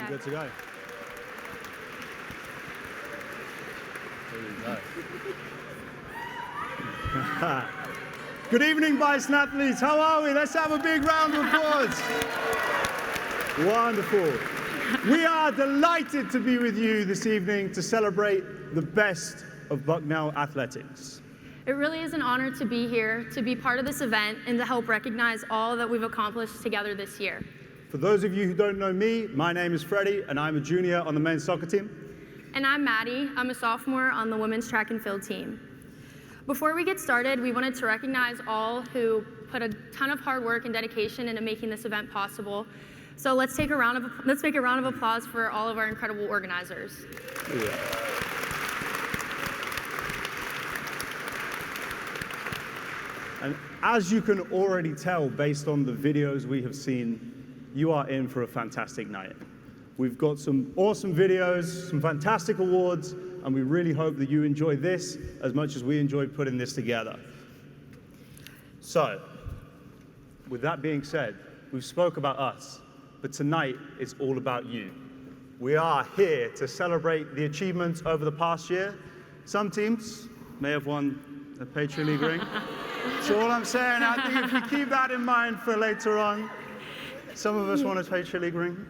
Good to go. There you go. Good evening, Bison athletes. How are we? Let's have a big round of applause. Wonderful. We are delighted to be with you this evening to celebrate the best of Bucknell athletics. It really is an honor to be here, to be part of this event, and to help recognize all that we've accomplished together this year. For those of you who don't know me, my name is Freddie, and I'm a junior on the men's soccer team. And I'm Maddie. I'm a sophomore on the women's track and field team. Before we get started, we wanted to recognize all who put a ton of hard work and dedication into making this event possible. So let's make a round of applause for all of our incredible organizers. Yeah. And as you can already tell based on the videos we have seen, you are in for a fantastic night. We've got some awesome videos, some fantastic awards, and we really hope that you enjoy this as much as we enjoyed putting this together. So, with that being said, we've spoke about us, but tonight it's all about you. We are here to celebrate the achievements over the past year. Some teams may have won a Patriot League ring. That's all I'm saying. I think if you keep that in mind for later on, some of us want a Patriot League ring.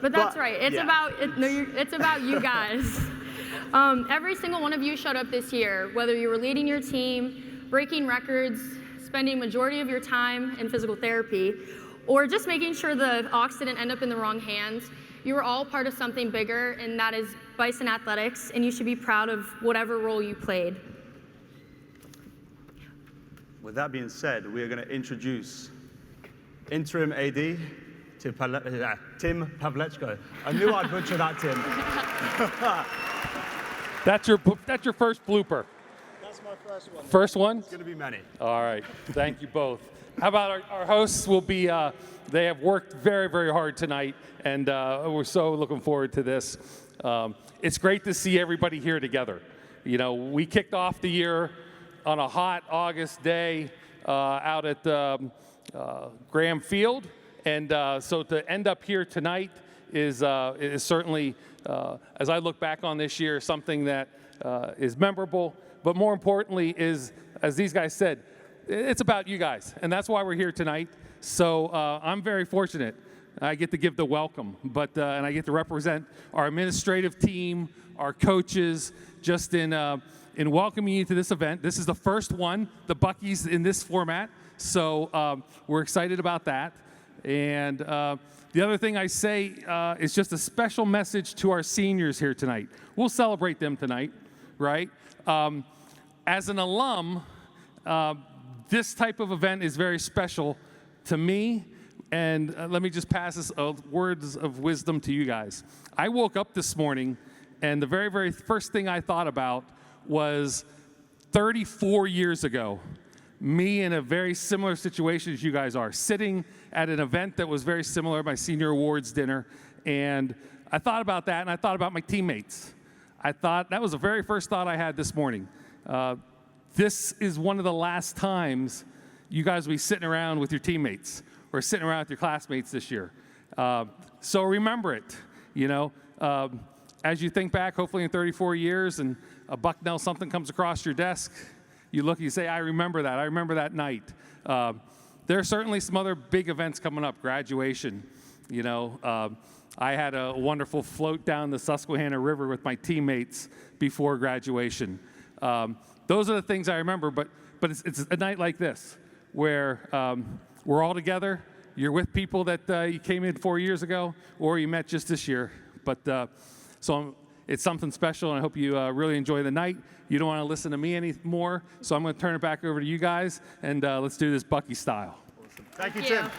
But that's right. It's yeah. it's about you guys. Every single one of you showed up this year, whether you were leading your team, breaking records, spending majority of your time in physical therapy, or just making sure the aux didn't end up in the wrong hands. You were all part of something bigger, and that is Bison Athletics, and you should be proud of whatever role you played. With that being said, we are going to introduce Interim AD, Tim Pavlechko. I knew I'd butcher that, Tim. That's your first blooper. That's my first one. First one? It's going to be many. All right. Thank you both. How about our hosts will be, they have worked very, very hard tonight, and we're so looking forward to this. It's great to see everybody here together. You know, we kicked off the year on a hot August day out at Graham Field, and so to end up here tonight is certainly, as I look back on this year, something that is memorable, but more importantly is, as these guys said, it's about you guys, and that's why we're here tonight. So I'm very fortunate. I get to give the welcome, and I get to represent our administrative team, our coaches, just in welcoming you to this event. This is the first one, the Bucky's in this format, so we're excited about that. And the other thing I say is just a special message to our seniors here tonight. We'll celebrate them tonight, right? As an alum, this type of event is very special to me, and let me just pass this words of wisdom to you guys. I woke up this morning, and the very, very first thing I thought about was 34 years ago, me in a very similar situation as you guys are, sitting at an event that was very similar, my senior awards dinner, and I thought about that, and I thought about my teammates. I thought, that was the very first thought I had this morning. This is one of the last times you guys will be sitting around with your teammates or sitting around with your classmates this year. So remember it, you know. as you think back, hopefully in 34 years, and a Bucknell something comes across your desk, you look, you say, I remember that. I remember that night. There are certainly some other big events coming up, graduation. You know, I had a wonderful float down the Susquehanna River with my teammates before graduation. Those are the things I remember, but it's a night like this where we're all together. You're with people that you came in 4 years ago or you met just this year. But so it's something special, and I hope you really enjoy the night. You don't want to listen to me anymore, so I'm going to turn it back over to you guys, and let's do this Bucky style. Awesome. Thank you, Tim.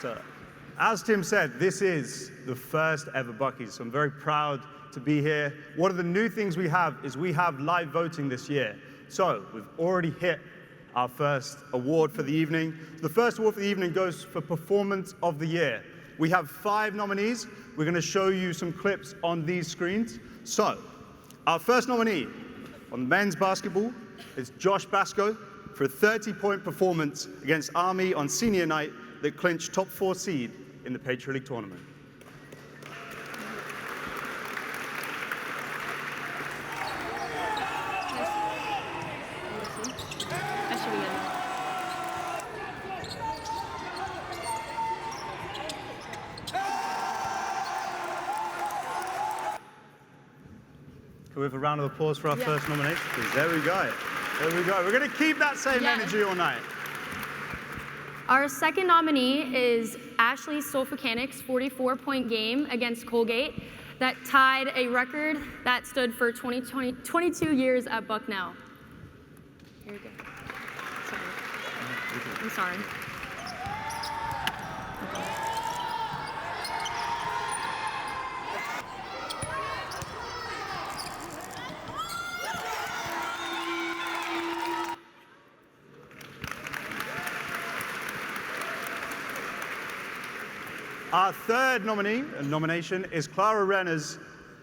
So, as Tim said, this is the first ever Buckys, so I'm very proud to be here. One of the new things we have is we have live voting this year. So we've already hit our first award for the evening. The first award for the evening goes for Performance of the Year. We have 5 nominees. We're going to show you some clips on these screens. So, our first nominee on men's basketball is Josh Basco for a 30-point performance against Army on senior night that clinched top 4 seed in the Patriot League tournament. Can we have a round of applause for our first nomination, please? There we go. There we go. We're going to keep that same energy all night. Our second nominee is Ashley Solfacanic's 44-point game against Colgate that tied a record that stood for 22 years at Bucknell. Here we go. Sorry. I'm sorry. Our third nomination is Clara Renner's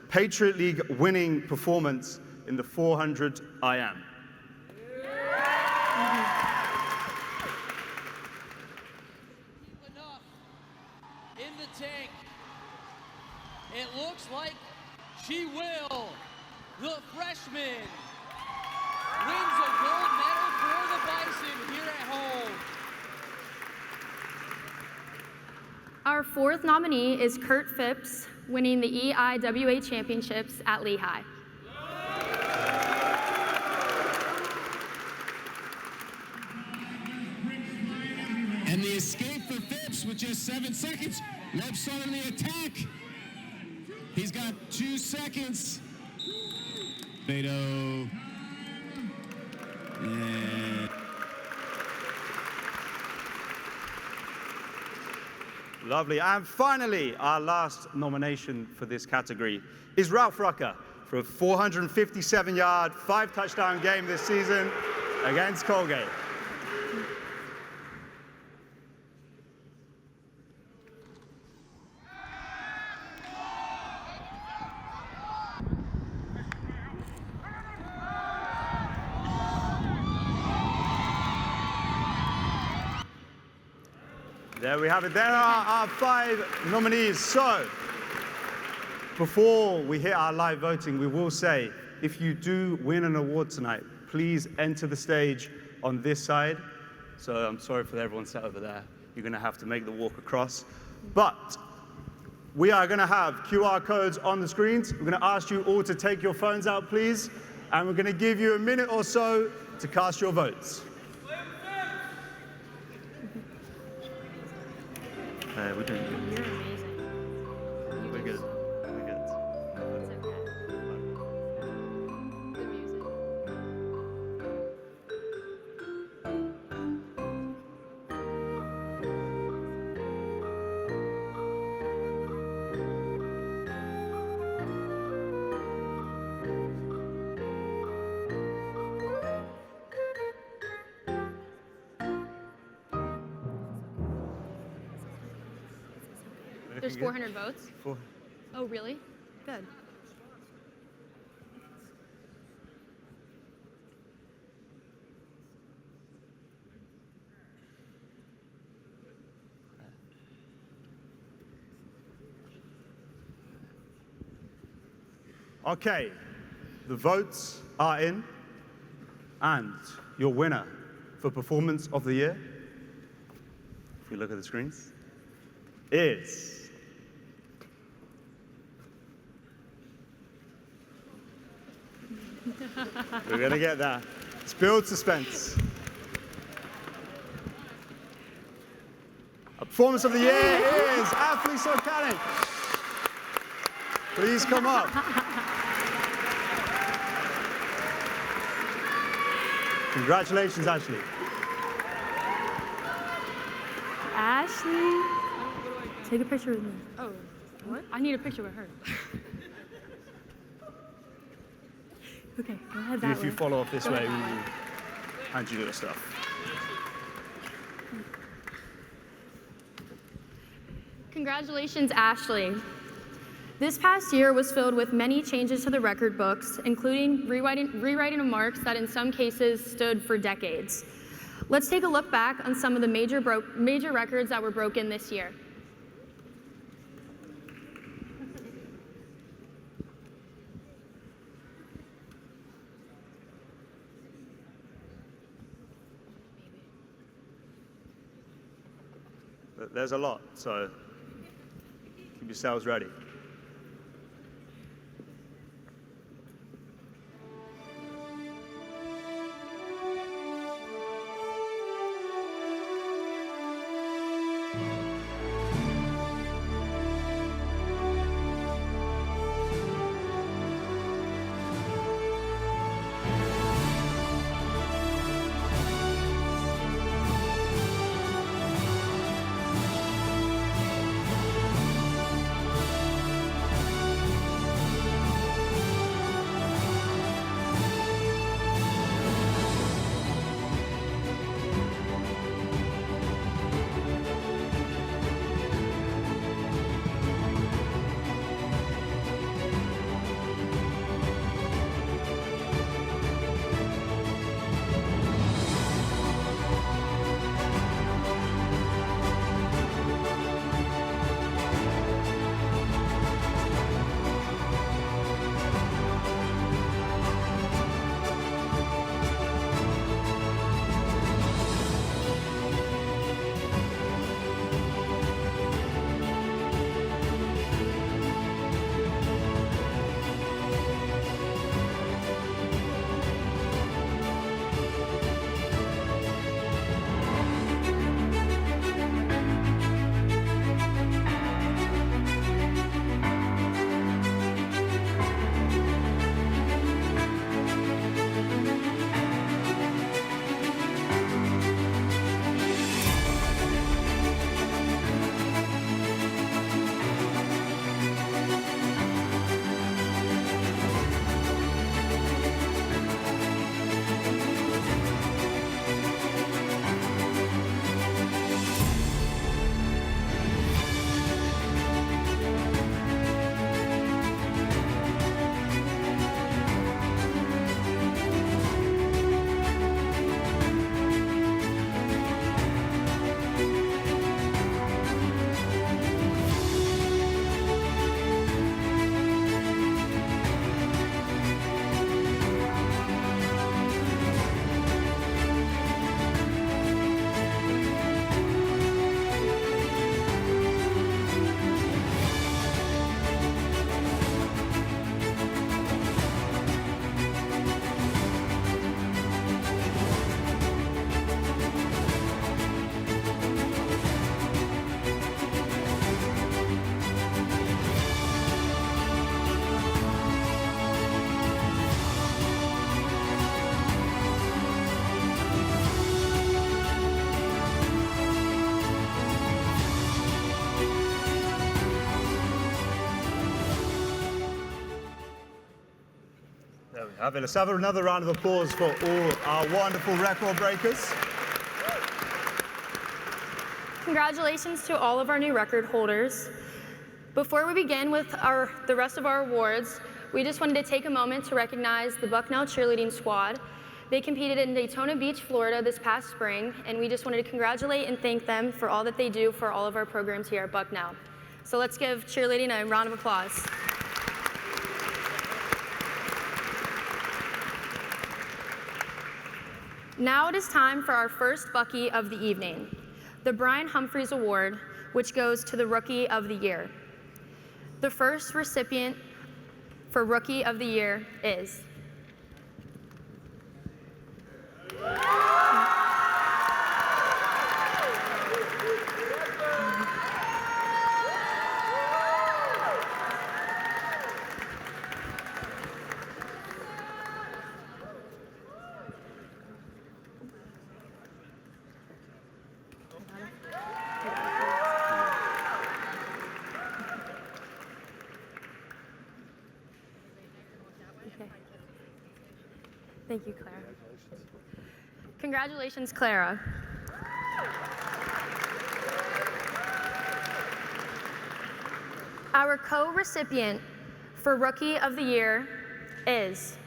Patriot League winning performance in the 400 IM. Enough in the tank. It looks like she will. The freshman wins a gold medal for the Bison here at home. Our fourth nominee is Kurt Phipps, winning the EIWA championships at Lehigh. And the escape for Phipps with just 7 seconds. Webster on the attack. He's got 2 seconds. Beto. And Lovely. And finally, our last nomination for this category is Ralph Rucker for a 457-yard, 5-touchdown game this season against Colgate. There we have it. There are our 5 nominees. So, before we hit our live voting, we will say, if you do win an award tonight, please enter the stage on this side. So I'm sorry for everyone sat over there. You're going to have to make the walk across. But we are going to have QR codes on the screens. We're going to ask you all to take your phones out, please. And we're going to give you a minute or so to cast your votes. We're doing good. You're amazing. We're good. We're good. It's okay. Good music. There's 400 votes? Oh, really? Good. Okay, the votes are in, and your winner for Performance of the Year, if you look at the screens, is we're gonna get that. Let's build suspense. A Performance of the Year is Ashley Sojka. Please come up. Congratulations, Ashley. Ashley, take a picture with me. Oh, what? I need a picture with her. Okay, go ahead that way. If you follow up this way, we will hand you the stuff. Congratulations, Ashley. This past year was filled with many changes to the record books, including rewriting of marks that in some cases stood for decades. Let's take a look back on some of the major records that were broken this year. There's a lot, so keep yourselves ready. Let's have another round of applause for all our wonderful record breakers. Congratulations to all of our new record holders. Before we begin with the rest of our awards, we just wanted to take a moment to recognize the Bucknell cheerleading squad. They competed in Daytona Beach, Florida this past spring, and we just wanted to congratulate and thank them for all that they do for all of our programs here at Bucknell. So let's give cheerleading a round of applause. Now it is time for our first Bucky of the evening, the Brian Humphreys Award, which goes to the Rookie of the Year. The first recipient for Rookie of the Year is... Thank you, Clara. Congratulations, Clara. Our co-recipient for Rookie of the Year is...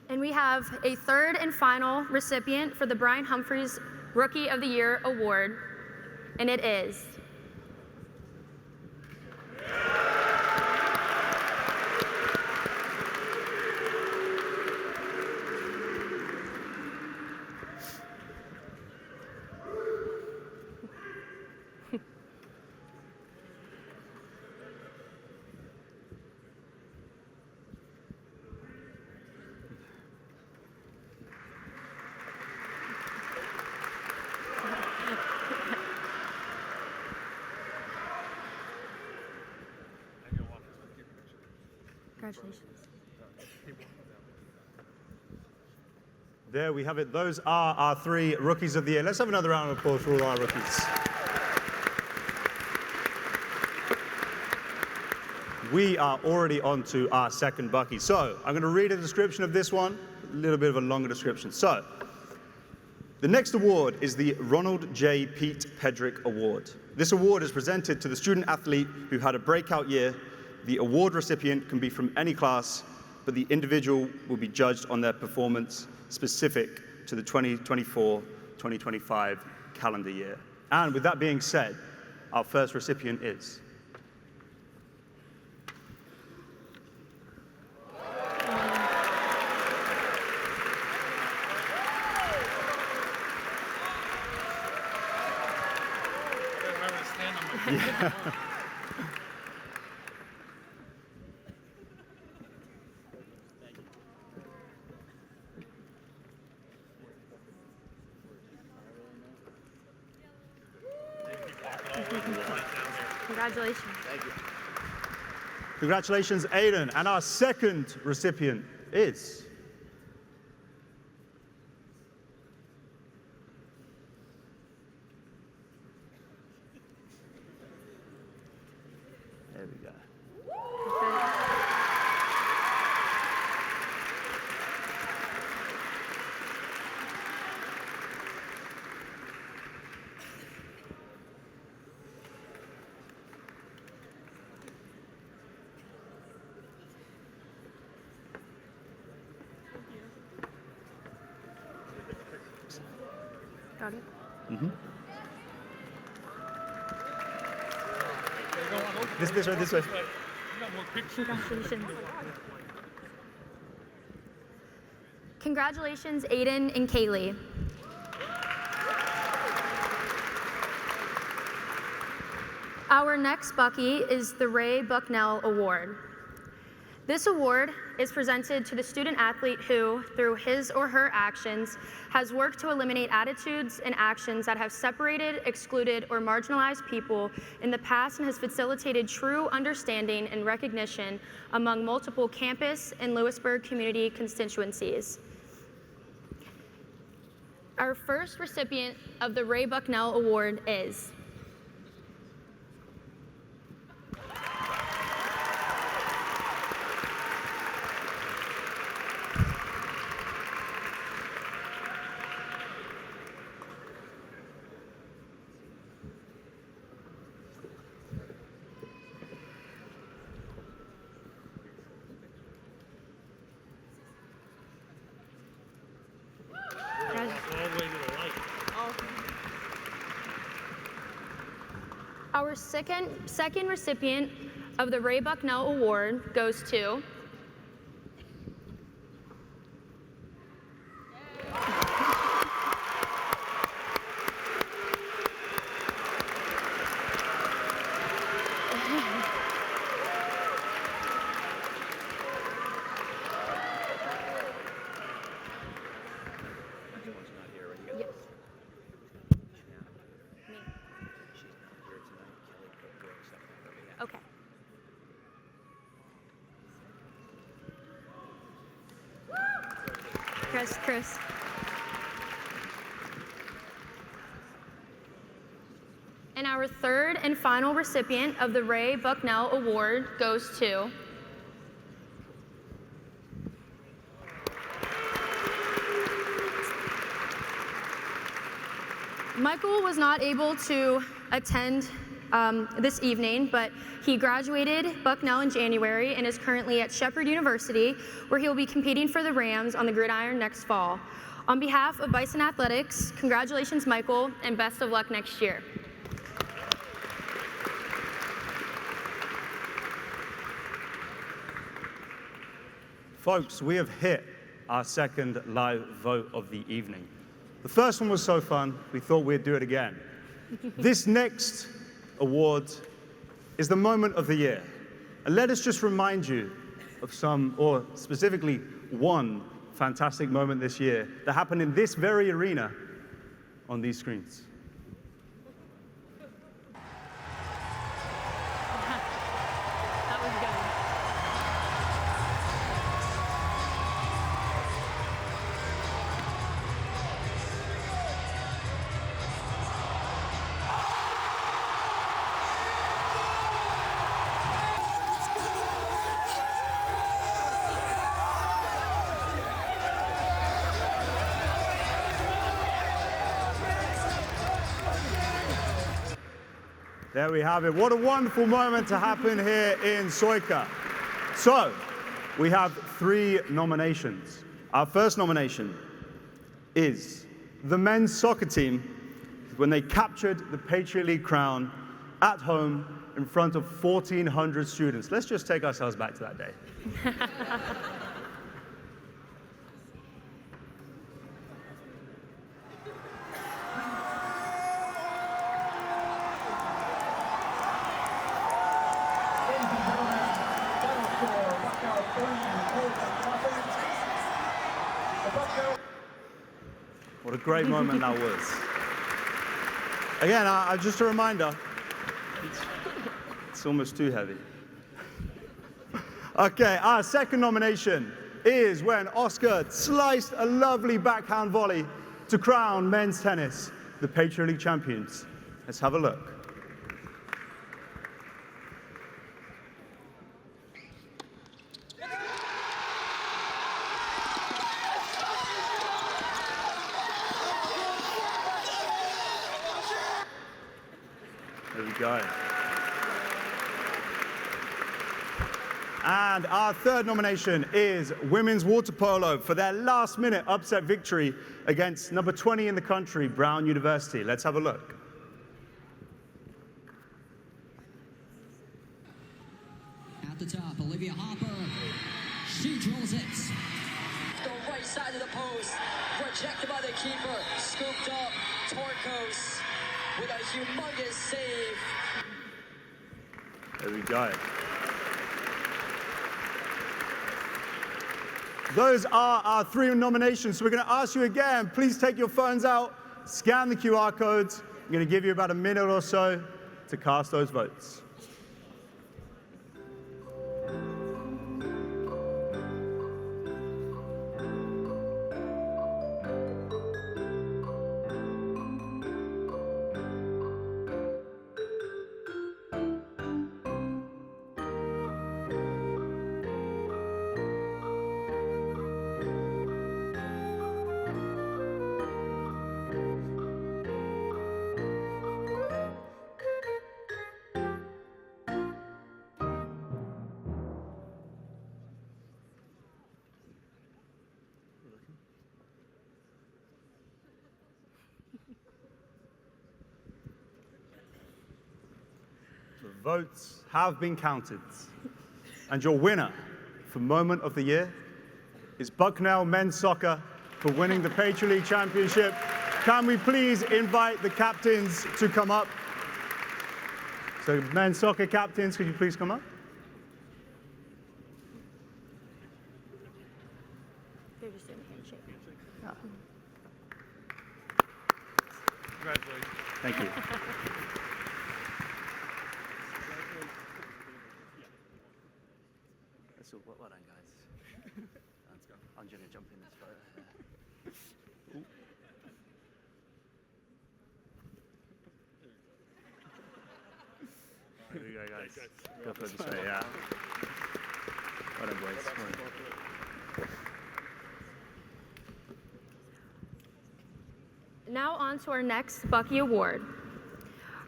And we have a third and final recipient for the Brian Humphreys Rookie of the Year Award, and it is... Congratulations. There we have it. Those are our 3 Rookies of the Year. Let's have another round of applause for all our rookies. We are already on to our second Bucky. So I'm going to read a description of this one, a little bit of a longer description. So the next award is the Ronald J. Pete Pedrick Award. This award is presented to the student athlete who had a breakout year. The award recipient can be from any class, but the individual will be judged on their performance specific to the 2024-2025 calendar year. And with that being said, our first recipient is... Yeah. Congratulations. Thank you. Congratulations, Aiden. And our second recipient is... There we go. Got it? Mm-hmm. This way, this way. Congratulations. Congratulations, Aiden and Kaylee. Our next Bucky is the Ray Bucknell Award. This award is presented to the student athlete who, through his or her actions, has worked to eliminate attitudes and actions that have separated, excluded, or marginalized people in the past and has facilitated true understanding and recognition among multiple campus and Lewisburg community constituencies. Our first recipient of the Ray Bucknell Award is... Our second recipient of the Ray Bucknell Award goes to Okay. Chris. And our third and final recipient of the Ray Bucknell Award goes to Michael was not able to attend this evening, but he graduated Bucknell in January and is currently at Shepherd University, where he will be competing for the Rams on the gridiron next fall. On behalf of Bison Athletics, congratulations, Michael, and best of luck next year. Folks, we have hit our second live vote of the evening. The first one was so fun, we thought we'd do it again. This next award is the moment of the year. And let us just remind you of some, or specifically one, fantastic moment this year that happened in this very arena on these screens. That was good. There we have it. What a wonderful moment to happen here in Sojka. So, we have 3 nominations. Our first nomination is the men's soccer team when they captured the Patriot League crown at home in front of 1,400 students. Let's just take ourselves back to that day. What a great moment that was. Again, just a reminder, it's almost too heavy. Okay, our second nomination is when Oscar sliced a lovely backhand volley to crown men's tennis the Patriot League champions. Let's have a look. There we go. And our third nomination is women's water polo for their last-minute upset victory against number 20 in the country, Brown University. Let's have a look. At the top, Olivia Hopper. She drills it. The right side of the post, projected by the keeper, scooped up, Torkos with a humongous save. There we go. Those are our 3 nominations. So we're going to ask you again, please take your phones out, scan the QR codes. I'm going to give you about a minute or so to cast those votes. Votes have been counted. And your winner for Moment of the Year is Bucknell Men's Soccer for winning the Patriot League Championship. Can we please invite the captains to come up? So men's soccer captains, could you please come up? They're just doing a handshake. Congratulations. Thank you. So well done, guys. Let's go. I'm going to jump in this photo. Here we go, guys. Go for this way, yeah. Well done, boys. Well done. Now on to our next Bucky Award.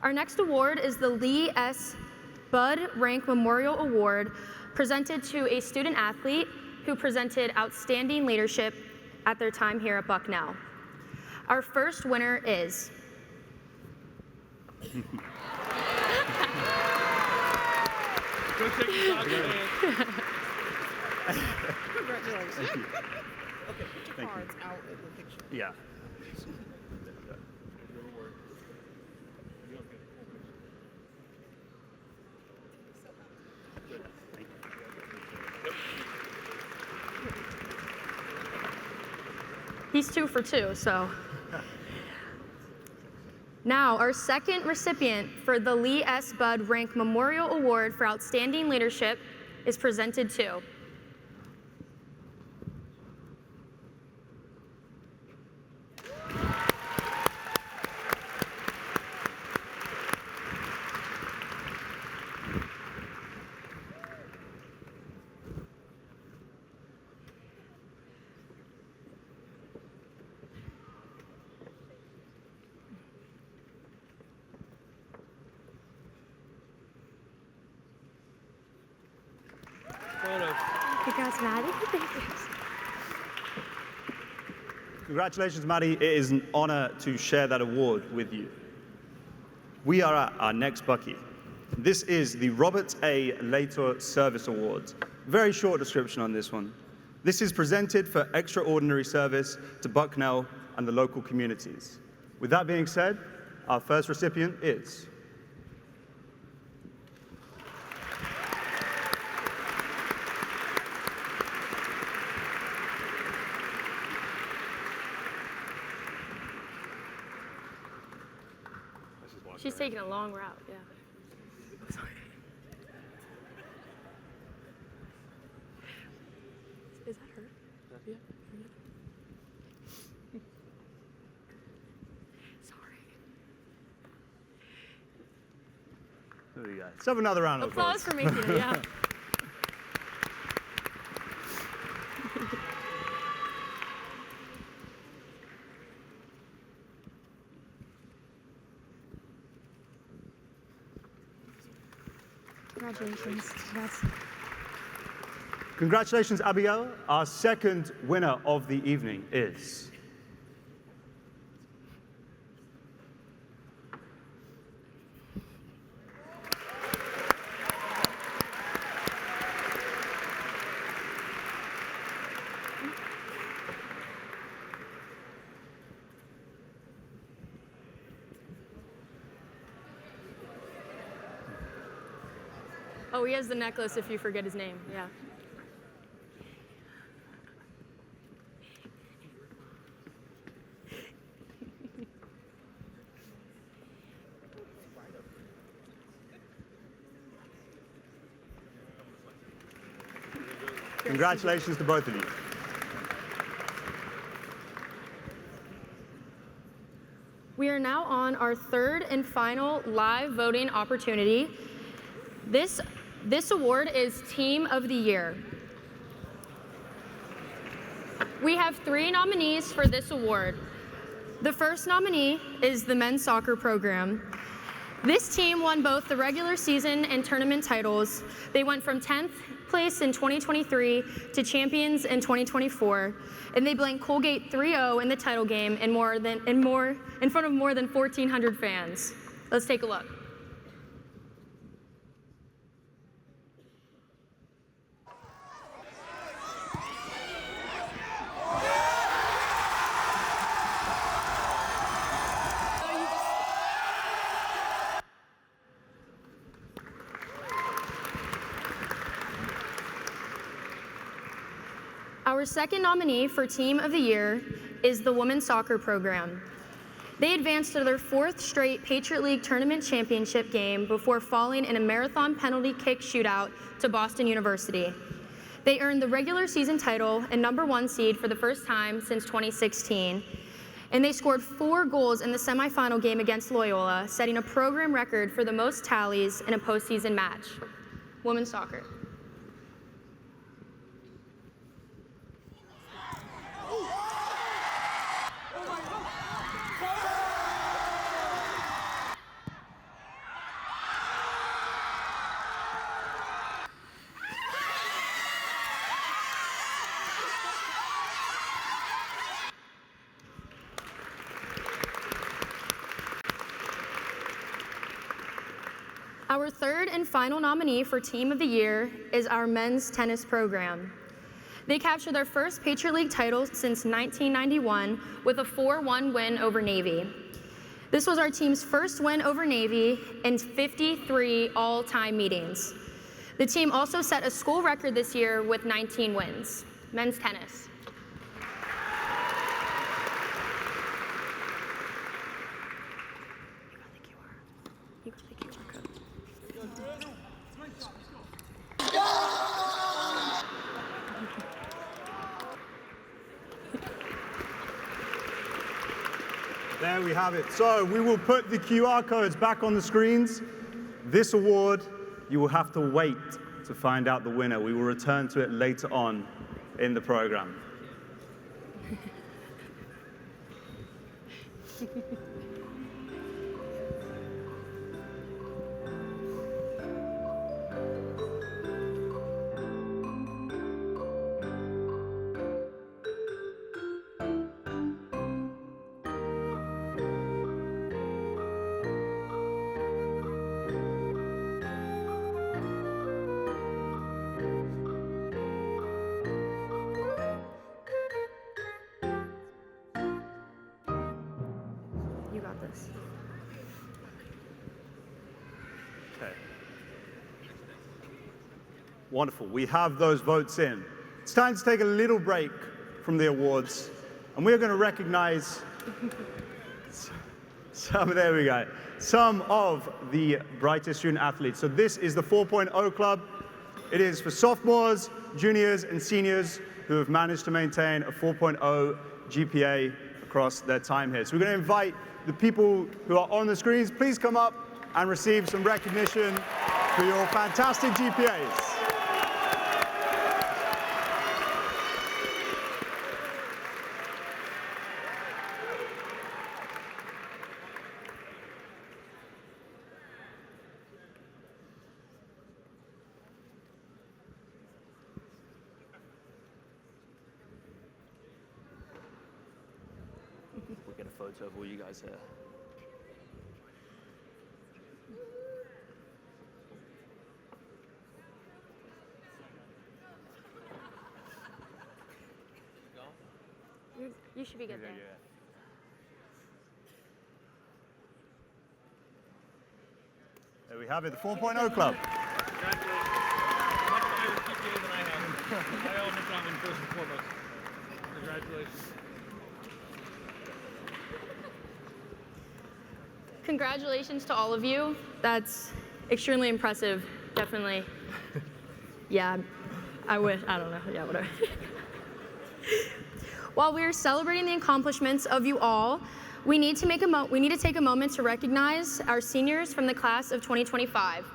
Our next award is the Lee S. Bud Rank Memorial Award, presented to a student athlete who presented outstanding leadership at their time here at Bucknell. Our first winner is Go take a shot, man. Congratulations. Thank you. Okay, put your Thank you. cards out in the picture. Yeah. He's 2 for 2, so. Now, our second recipient for the Lee S. Bud Rank Memorial Award for Outstanding Leadership is presented to Congrats, Maddie. Thank you. Congratulations, Maddie. It is an honor to share that award with you. We are at our next Bucky. This is the Robert A. Lator Service Awards. Very short description on this one. This is presented for extraordinary service to Bucknell and the local communities. With that being said, our first recipient is She's taking a long route, yeah. Is that her? Yeah. Sorry. There we go. Let's have another round of Applause for making it, yeah. Congratulations. Congrats. Congratulations, Abigail. Our second winner of the evening is Oh, he has the necklace if you forget his name, yeah. Congratulations to both of you. We are now on our third and final live voting opportunity. This award is Team of the Year. We have 3 nominees for this award. The first nominee is the men's soccer program. This team won both the regular season and tournament titles. They went from 10th place in 2023 to champions in 2024, and they blanked Colgate 3-0 in the title game in front of more than 1,400 fans. Let's take a look. Our second nominee for Team of the Year is the Women's Soccer Program. They advanced to their 4th straight Patriot League tournament championship game before falling in a marathon penalty kick shootout to Boston University. They earned the regular season title and #1 seed for the first time since 2016. And they scored 4 goals in the semifinal game against Loyola, setting a program record for the most tallies in a postseason match. Women's soccer. Our third and final nominee for Team of the Year is our men's tennis program. They captured their first Patriot League title since 1991 with a 4-1 win over Navy. This was our team's first win over Navy in 53 all-time meetings. The team also set a school record this year with 19 wins. Men's tennis. There we have it. So we will put the QR codes back on the screens. This award, you will have to wait to find out the winner. We will return to it later on in the program. You got this. Okay. Wonderful. We have those votes in. It's time to take a little break from the awards, and we're going to recognize there we go, some of the brightest student athletes. So this is the 4.0 Club. It is for sophomores, juniors, and seniors who have managed to maintain a 4.0 GPA across their time here. So we're going to invite the people who are on the screens, please come up and receive some recognition for your fantastic GPAs. We'll get a photo of all you guys here. You should be good there. There we have it, the 4.0 Club. Congratulations to all of you. That's extremely impressive, definitely. Yeah, I don't know, yeah, whatever. While we are celebrating the accomplishments of you all, we need to take a moment to recognize our seniors from the class of 2025.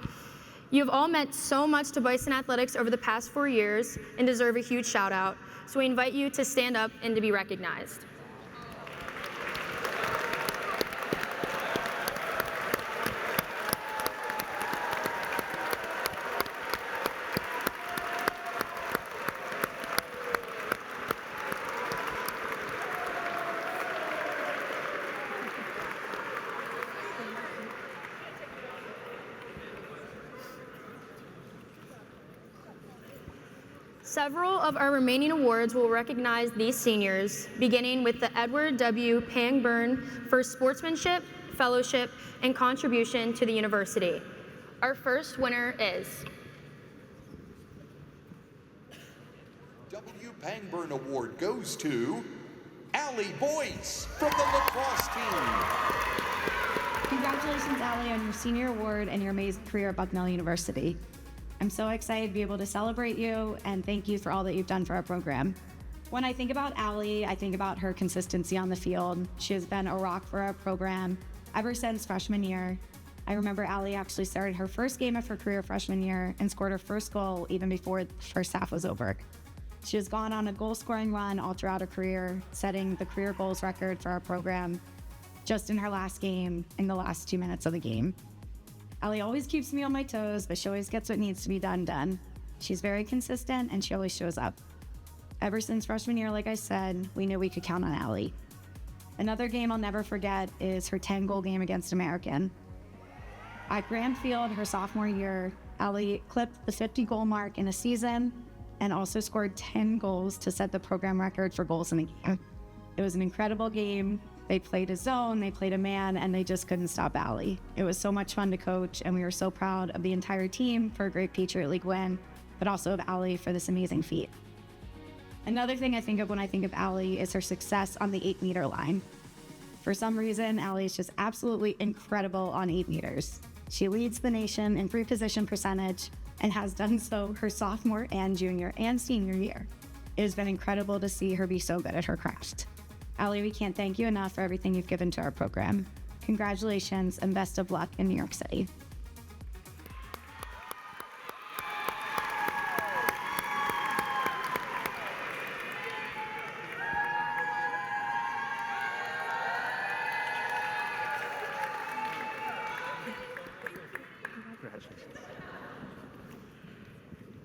You have all meant so much to Bison Athletics over the past 4 years and deserve a huge shout out. So we invite you to stand up and to be recognized. Several of our remaining awards will recognize these seniors, beginning with the Edward W. Pangburn for sportsmanship, fellowship, and contribution to the university. Our first winner is W. Pangburn Award goes to Allie Boyce from the lacrosse team. Congratulations, Allie, on your senior award and your amazing career at Bucknell University. I'm so excited to be able to celebrate you and thank you for all that you've done for our program. When I think about Allie, I think about her consistency on the field. She has been a rock for our program ever since freshman year. I remember Allie actually started her first game of her career freshman year and scored her first goal even before the first half was over. She has gone on a goal-scoring run all throughout her career, setting the career goals record for our program just in her last game, in the last 2 minutes of the game. Allie always keeps me on my toes, but she always gets what needs to be done. She's very consistent and she always shows up. Ever since freshman year, like I said, we knew we could count on Allie. Another game I'll never forget is her 10-goal game against American. At Grand Field, her sophomore year, Allie clipped the 50-goal mark in a season and also scored 10 goals to set the program record for goals in the game. It was an incredible game. They played a zone, they played a man, and they just couldn't stop Allie. It was so much fun to coach, and we were so proud of the entire team for a great Patriot League win, but also of Allie for this amazing feat. Another thing I think of when I think of Allie is her success on the 8-meter line. For some reason, Allie is just absolutely incredible on 8 meters. She leads the nation in free position percentage and has done so her sophomore and junior and senior year. It has been incredible to see her be so good at her craft. Allie, we can't thank you enough for everything you've given to our program. Congratulations and best of luck in New York City.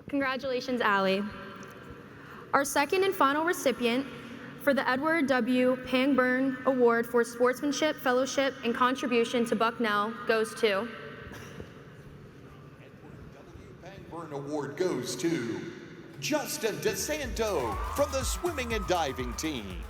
Congratulations, Allie. Our second and final recipient for the Edward W. Pangburn Award for Sportsmanship, Fellowship, and Contribution to Bucknell goes to Pangburn Award goes to Justin DeSanto from the swimming and diving team.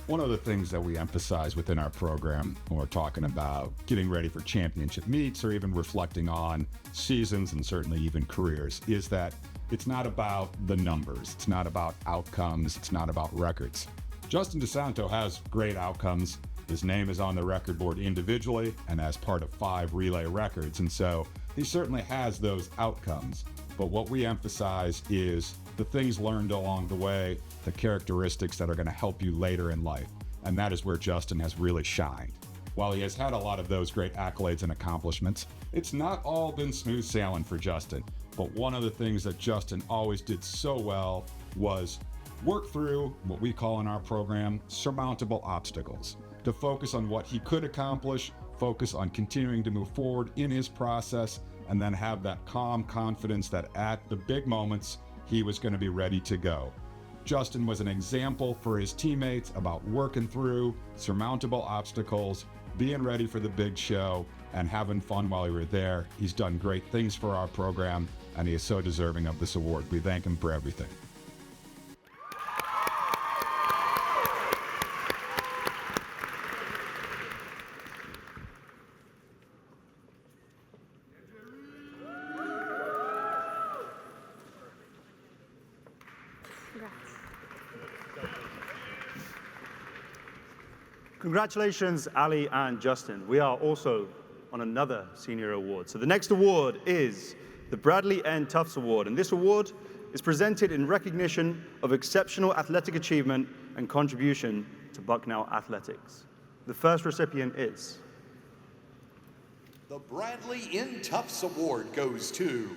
One of the things that we emphasize within our program when we're talking about getting ready for championship meets or even reflecting on seasons and certainly even careers is that it's not about the numbers, it's not about outcomes, it's not about records. Justin DeSanto has great outcomes. His name is on the record board individually and as part of 5 relay records, and so he certainly has those outcomes. But what we emphasize is the things learned along the way, the characteristics that are going to help you later in life. And that is where Justin has really shined. While he has had a lot of those great accolades and accomplishments, it's not all been smooth sailing for Justin. But one of the things that Justin always did so well was work through what we call in our program surmountable obstacles, to focus on what he could accomplish, focus on continuing to move forward in his process, and then have that calm confidence that at the big moments, he was going to be ready to go. Justin was an example for his teammates about working through surmountable obstacles, being ready for the big show, and having fun while we were there. He's done great things for our program, and he is so deserving of this award. We thank him for everything. Congratulations, Ali and Justin. We are also on another senior award. So the next award is the Bradley N. Tufts Award, and this award is presented in recognition of exceptional athletic achievement and contribution to Bucknell athletics. The first recipient is the Bradley N. Tufts Award goes to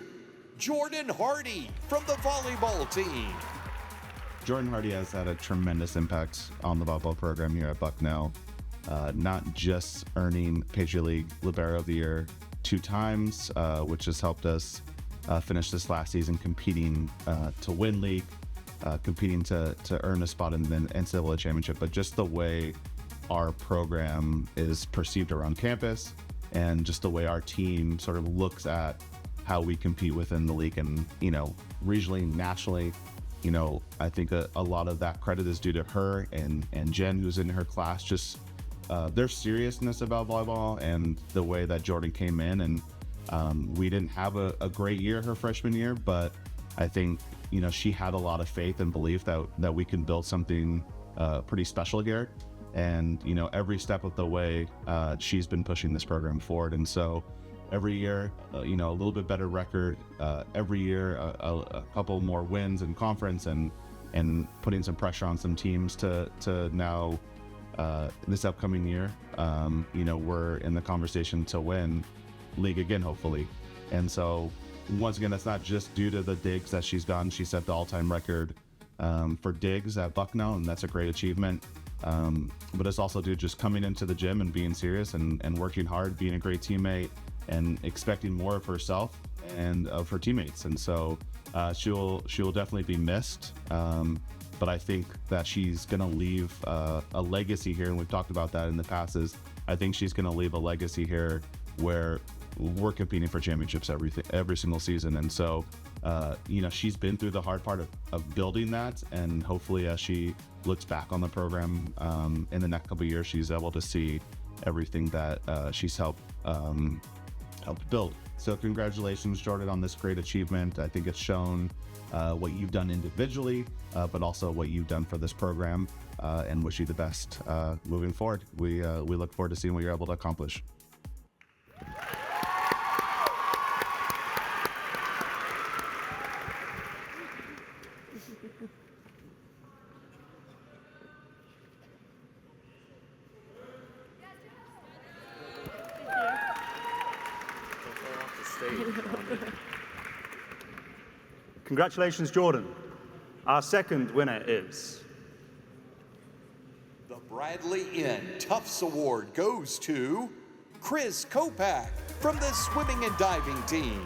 Jordan Hardy from the volleyball team. Jordan Hardy has had a tremendous impact on the volleyball program here at Bucknell, not just earning Patriot League Libero of the Year 2 times, which has helped us finish this last season competing to win league, competing to earn a spot in the NCAA championship, but just the way our program is perceived around campus and just the way our team sort of looks at how we compete within the league and, regionally, nationally. I think a lot of that credit is due to her and Jen, who's in her class, just their seriousness about volleyball and the way that Jordan came in. And we didn't have a great year her freshman year, but I think she had a lot of faith and belief that we can build something pretty special here. And, every step of the way, she's been pushing this program forward. And so every year, a little bit better record, every year, a couple more wins in conference and putting some pressure on some teams to now, this upcoming year, we're in the conversation to win league again, hopefully. And so once again, that's not just due to the digs that she's done. She set the all-time record for digs at Bucknell, and that's a great achievement. But it's also due to just coming into the gym and being serious and working hard, being a great teammate, and expecting more of herself and of her teammates. And so she'll definitely be missed. But I think that she's going to leave a legacy here, and we've talked about that in the past. I think she's going to leave a legacy here where we're competing for championships every single season. And so, she's been through the hard part of building that, and hopefully as she looks back on the program in the next couple of years, she's able to see everything that she's helped build. So congratulations, Jordan, on this great achievement. I think it's shown what you've done individually, but also what you've done for this program, and wish you the best moving forward. We look forward to seeing what you're able to accomplish. Congratulations, Jordan. Our second winner is... The Bradley Inn Tufts Award goes to Chris Kopak from the swimming and diving team.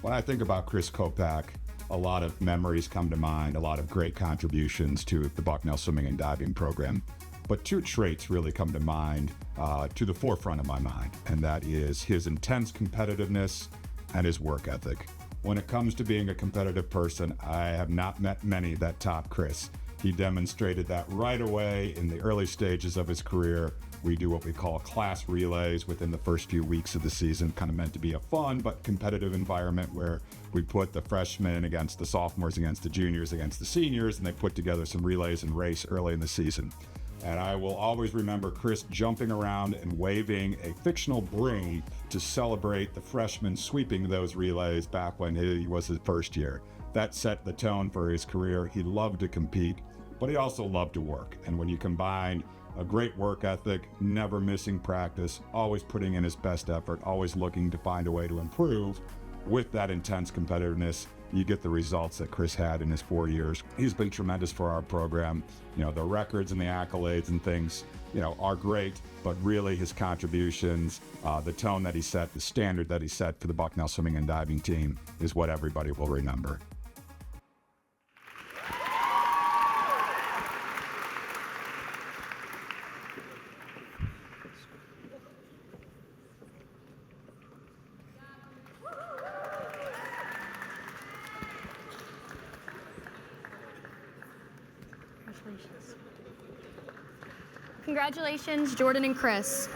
When I think about Chris Kopak, a lot of memories come to mind, a lot of great contributions to the Bucknell swimming and diving program. But two traits really come to mind, to the forefront of my mind, and that is his intense competitiveness and his work ethic. When it comes to being a competitive person, I have not met many that top Chris. He demonstrated that right away in the early stages of his career. We do what we call class relays within the first few weeks of the season, kind of meant to be a fun but competitive environment where we put the freshmen against the sophomores, against the juniors, against the seniors, and they put together some relays and race early in the season. And I will always remember Chris jumping around and waving a fictional bree to celebrate the freshmen sweeping those relays back when he was his first year. That set the tone for his career. He loved to compete, but he also loved to work. And when you combine a great work ethic, never missing practice, always putting in his best effort, always looking to find a way to improve, with that intense competitiveness, you get the results that Chris had in his 4 years. He's been tremendous for our program. The records and the accolades and things, are great, but really his contributions, the tone that he set, the standard that he set for the Bucknell swimming and diving team is what everybody will remember. Congratulations, Jordan and Chris.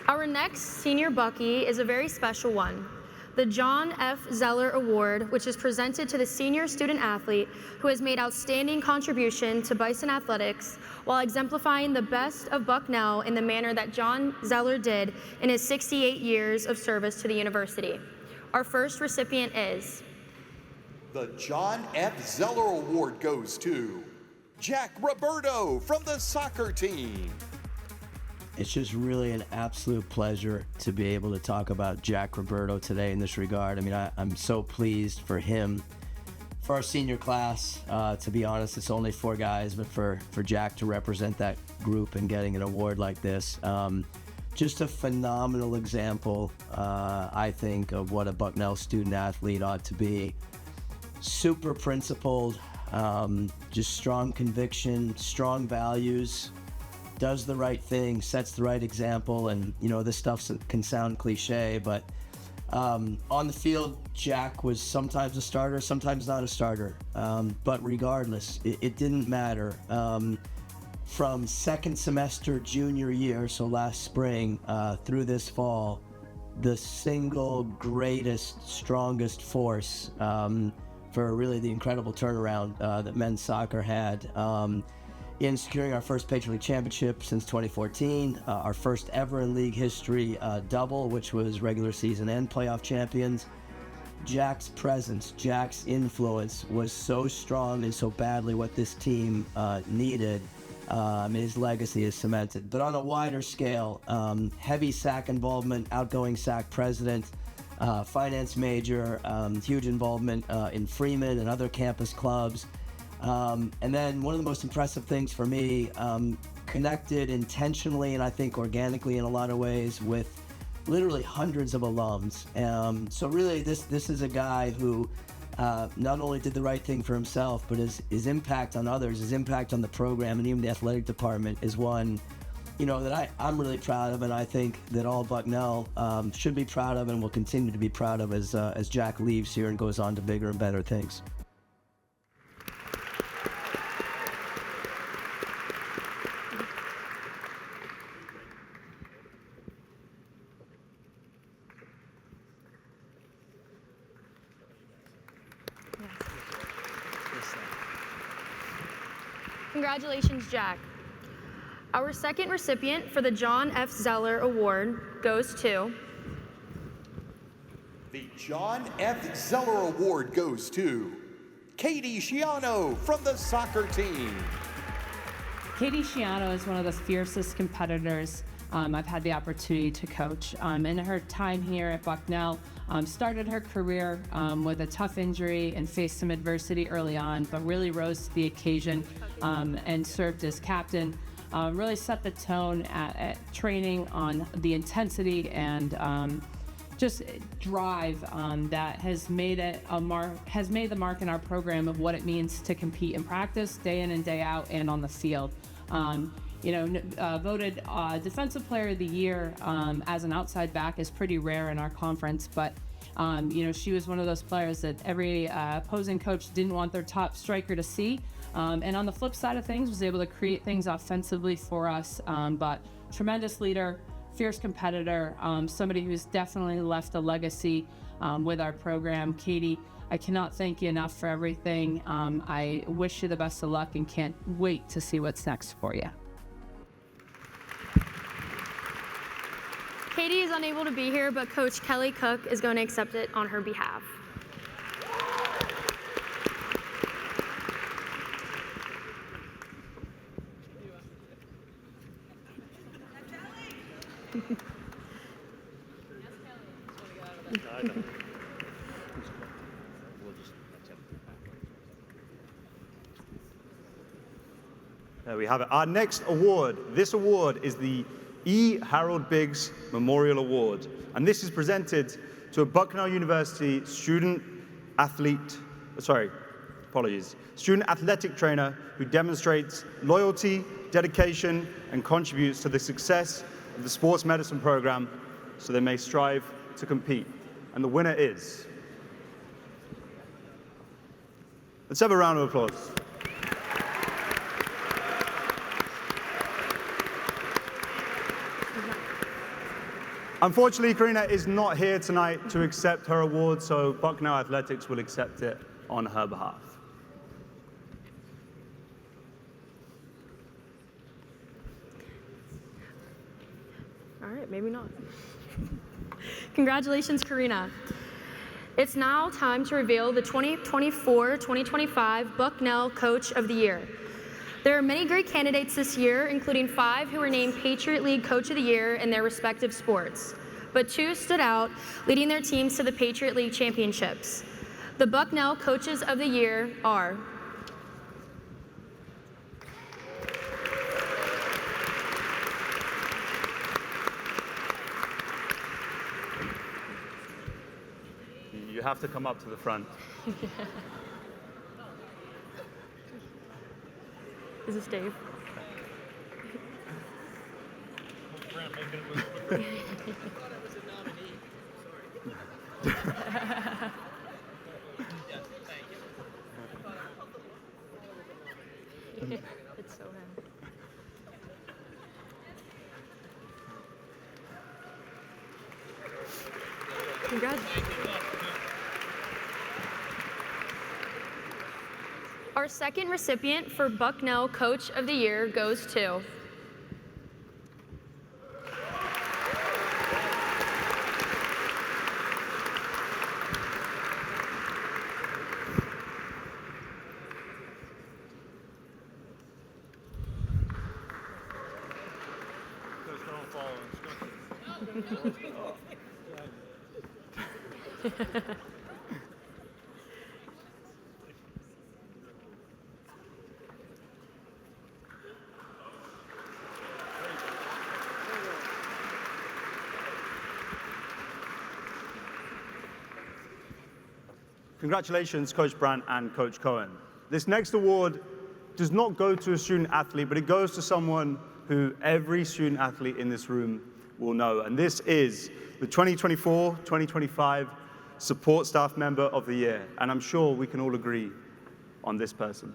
Our next senior Bucky is a very special one, the John F. Zeller Award, which is presented to the senior student athlete who has made outstanding contribution to Bison athletics while exemplifying the best of Bucknell in the manner that John Zeller did in his 68 years of service to the university. Our first recipient is... The John F. Zeller Award goes to Jack Roberto from the soccer team. It's just really an absolute pleasure to be able to talk about Jack Roberto today in this regard. I mean, I'm so pleased for him, for our senior class. To be honest, it's only 4 guys, but for Jack to represent that group and getting an award like this, just a phenomenal example, I think, of what a Bucknell student athlete ought to be. Super principled, just strong conviction, strong values, does the right thing, sets the right example, and this stuff can sound cliche, but on the field, Jack was sometimes a starter, sometimes not a starter, but regardless, it didn't matter. From second semester junior year, so last spring, through this fall, the single greatest, strongest force for really the incredible turnaround that men's soccer had in securing our first Patriot League championship since 2014, our first ever in league history double, which was regular season and playoff champions. Jack's presence, Jack's influence was so strong and so badly what this team needed. His legacy is cemented. But on a wider scale, heavy SAC involvement, outgoing SAC president, finance major, huge involvement in Freeman and other campus clubs. And then one of the most impressive things for me, connected intentionally and I think organically in a lot of ways with literally hundreds of alums. So really this is a guy who not only did the right thing for himself, but his impact on others, his impact on the program and even the athletic department is one, that I'm really proud of, and I think that all Bucknell should be proud of and will continue to be proud of as Jack leaves here and goes on to bigger and better things. Congratulations, Jack. Our second recipient for the John F. Zeller Award goes to... The John F. Zeller Award goes to Katie Schiano from the soccer team. Katie Schiano is one of the fiercest competitors I've had the opportunity to coach. In her time here at Bucknell, started her career with a tough injury and faced some adversity early on, but really rose to the occasion and served as captain. Really set the tone at training on the intensity and just drive that has made the mark in our program of what it means to compete in practice, day in and day out, and on the field. Voted Defensive Player of the Year as an outside back is pretty rare in our conference, but she was one of those players that every opposing coach didn't want their top striker to see. And on the flip side of things, was able to create things offensively for us. But tremendous leader, fierce competitor, somebody who's definitely left a legacy with our program. Katie, I cannot thank you enough for everything. I wish you the best of luck and can't wait to see what's next for you. Katie is unable to be here, but Coach Kelly Cook is going to accept it on her behalf. There we have it. Our next award. This award is the E. Harold Biggs Memorial Award, and this is presented to a Bucknell University student athletic trainer who demonstrates loyalty, dedication, and contributes to the success of the sports medicine program so they may strive to compete. And the winner is... Let's have a round of applause. Unfortunately, Karina is not here tonight to accept her award, so Bucknell Athletics will accept it on her behalf. All right, maybe not. Congratulations, Karina. It's now time to reveal the 2024-2025 Bucknell Coach of the Year. There are many great candidates this year, including 5 who were named Patriot League Coach of the Year in their respective sports. But 2 stood out, leading their teams to the Patriot League championships. The Bucknell Coaches of the Year are... You have to come up to the front. Is this Dave? It's so him. ahead. Our second recipient for Bucknell Coach of the Year goes to Congratulations, Coach Brandt and Coach Cohen. This next award does not go to a student athlete, but it goes to someone who every student athlete in this room will know. And this is the 2024-2025 Support Staff Member of the Year. And I'm sure we can all agree on this person.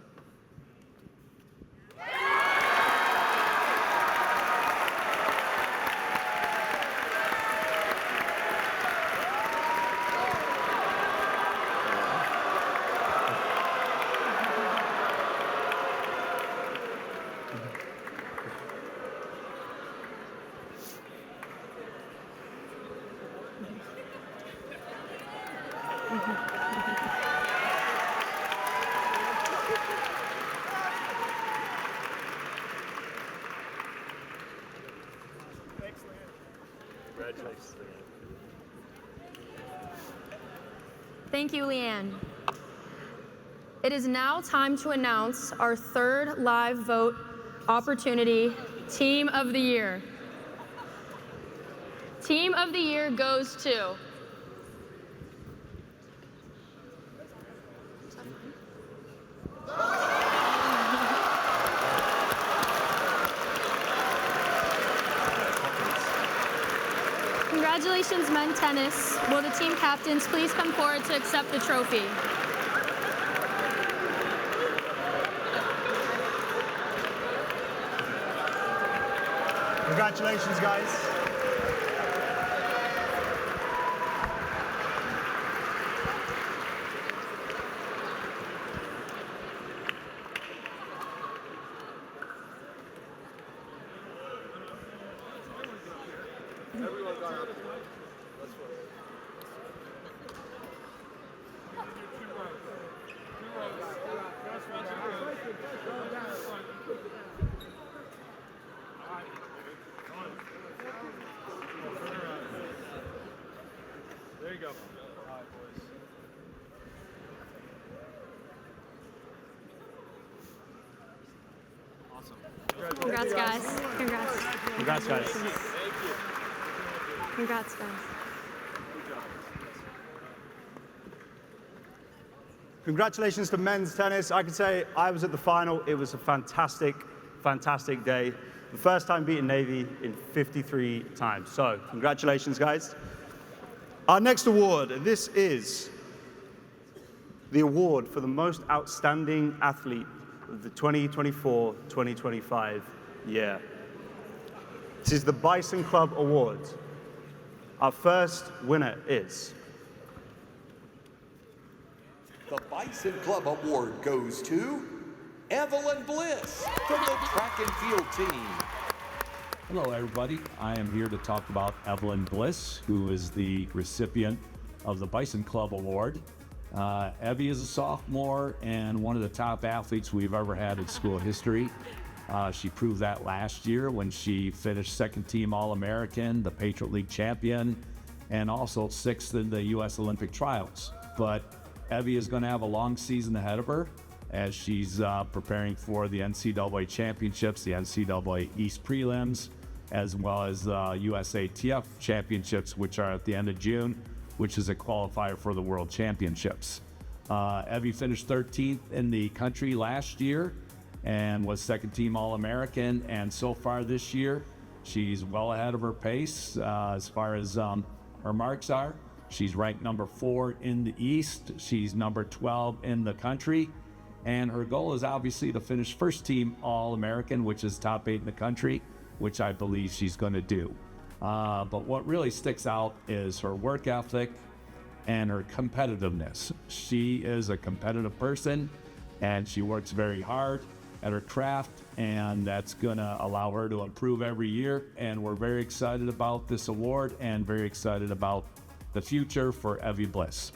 Congratulations. Thank you, Leanne. It is now time to announce our third live vote opportunity, Team of the Year. Team of the Year goes to Congratulations, men tennis. Will the team captains please come forward to accept the trophy? Congratulations, guys. There you go. Awesome. Congrats, guys. Congrats. Congrats, guys. Congrats, guys. Congratulations to men's tennis. I can say I was at the final. It was a fantastic, fantastic day. The first time beating Navy in 53 times. So congratulations, guys. Our next award, this is the award for the most outstanding athlete of the 2024-2025 year. This is the Bison Club Award. Our first winner is The Bison Club Award goes to Evelyn Bliss from the track and field team. Hello, everybody. I am here to talk about Evelyn Bliss, who is the recipient of the Bison Club Award. Evie is a sophomore and one of the top athletes we've ever had in school history. She proved that last year when she finished second team All-American, the Patriot League champion, and also sixth in the U.S. Olympic trials. But Evie is going to have a long season ahead of her as she's preparing for the NCAA championships, the NCAA East prelims, as well as USATF championships, which are at the end of June, which is a qualifier for the World Championships. Evie finished 13th in the country last year and was second team All-American. And so far this year, she's well ahead of her pace as far as her marks are. She's ranked number 4 in the East. She's number 12 in the country. And her goal is obviously to finish first team All-American, which is top 8 in the country, which I believe she's going to do. But what really sticks out is her work ethic, and her competitiveness. She is a competitive person, and she works very hard at her craft, and that's gonna allow her to improve every year. And we're very excited about this award and very excited about the future for Evie Bliss.